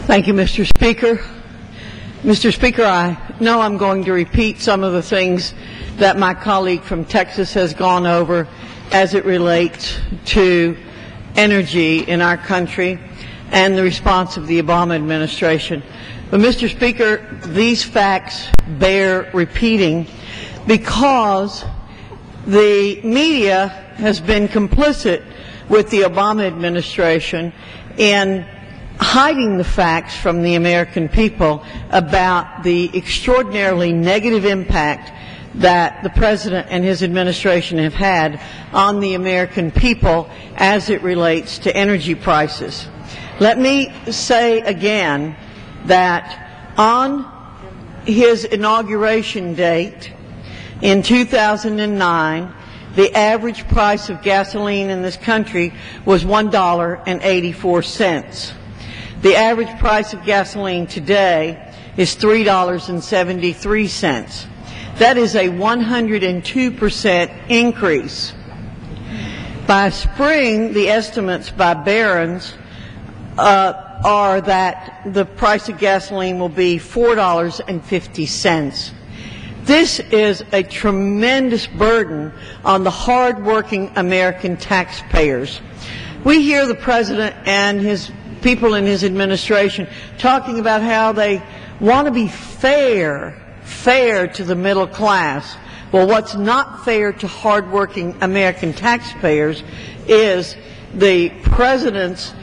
Thank you, Mr. Speaker. Mr. Speaker, I know I'm going to repeat some of the things that my colleague from Texas has gone over as it relates to energy in our country and the response of the Obama administration. But, Mr. Speaker, these facts bear repeating because the media has been complicit with the Obama administration in hiding the facts from the American people about the extraordinarily negative impact that the President and his administration have had on the American people as it relates to energy prices. Let me say again that on his inauguration date in 2009, the average price of gasoline in this country was $1.84. The average price of gasoline today is $3.73. That is a 102% increase. By spring, the estimates by Barron's are that the price of gasoline will be $4.50. This is a tremendous burden on the hard-working American taxpayers. We hear the President and his people in his administration talking about how they want to be fair to the middle class. Well, what's not fair to hardworking American taxpayers is the President's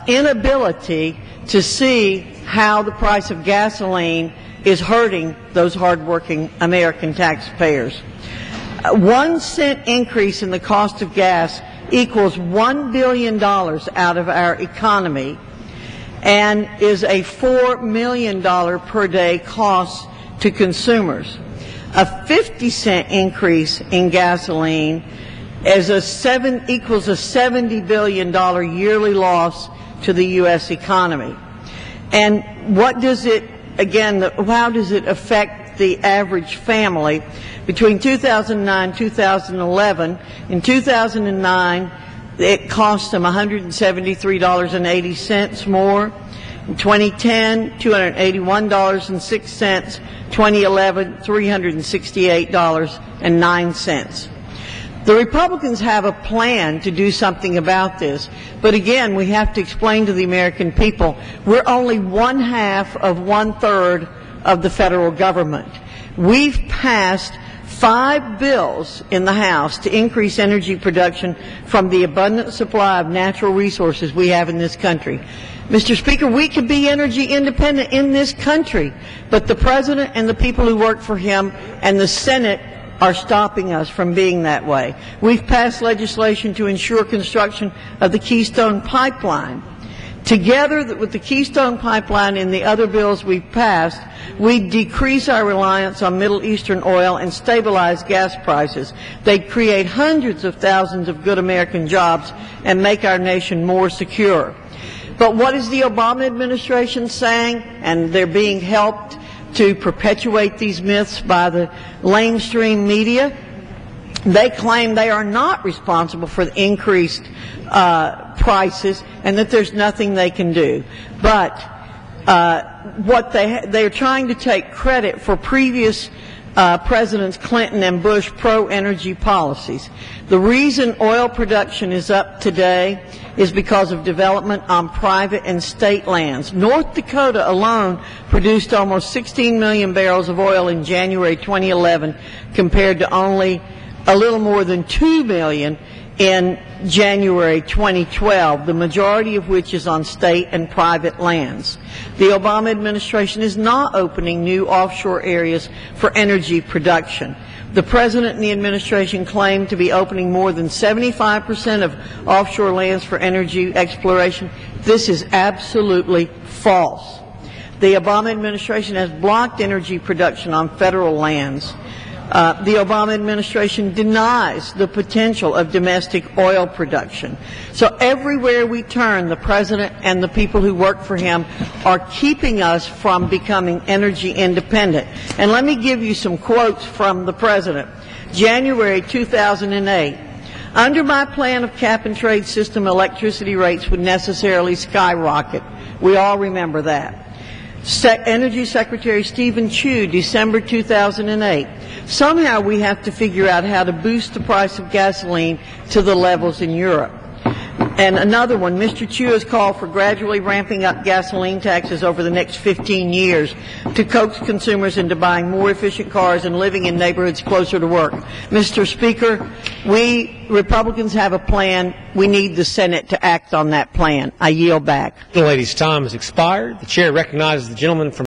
inability to see how the price of gasoline is hurting those hardworking American taxpayers. 1 cent increase in the cost of gas equals $1 billion out of our economy and is a $4 million per day cost to consumers. A 50-cent increase in gasoline equals a $70 billion yearly loss to the U.S. economy. And what does it, again, how does it affect the average family? Between 2009 and 2011, in 2009, it cost them $173.80 more. In 2010, $281.06. 2011, $368.09. The Republicans have a plan to do something about this. But again, we have to explain to the American people, we're only 1/2 of 1/3 of the federal government. We've passed 5 bills in the House to increase energy production from the abundant supply of natural resources we have in this country. Mr. Speaker, we could be energy independent in this country, but the President and the people who work for him and the Senate are stopping us from being that way. We've passed legislation to ensure construction of the Keystone pipeline. Together with the Keystone pipeline and the other bills we've passed, we decrease our reliance on Middle Eastern oil and stabilize gas prices. They create hundreds of thousands of good American jobs and make our nation more secure. But what is the Obama administration saying? And they're being helped to perpetuate these myths by the mainstream media. They claim they are not responsible for the increased prices and that there's nothing they can do. But they're trying to take credit for previous Presidents Clinton and Bush pro-energy policies. The reason oil production is up today is because of development on private and state lands. North Dakota alone produced almost 16 million barrels of oil in January 2011 compared to only a little more than 2 million in January 2012, the majority of which is on state and private lands. The Obama administration is not opening new offshore areas for energy production. The President and the administration claim to be opening more than 75% of offshore lands for energy exploration. This is absolutely false. The Obama administration has blocked energy production on federal lands. The Obama administration denies the potential of domestic oil production. So everywhere we turn, the President and the people who work for him are keeping us from becoming energy independent. And let me give you some quotes from the President. January 2008, under my plan of cap and trade system, electricity rates would necessarily skyrocket. We all remember that. Energy Secretary Stephen Chu, December 2008. Somehow we have to figure out how to boost the price of gasoline to the levels in Europe. And another one, Mr. Chu has called for gradually ramping up gasoline taxes over the next 15 years to coax consumers into buying more efficient cars and living in neighborhoods closer to work. Mr. Speaker, we Republicans have a plan. We need the Senate to act on that plan. I yield back. The lady's time has expired. The chair recognizes the gentleman from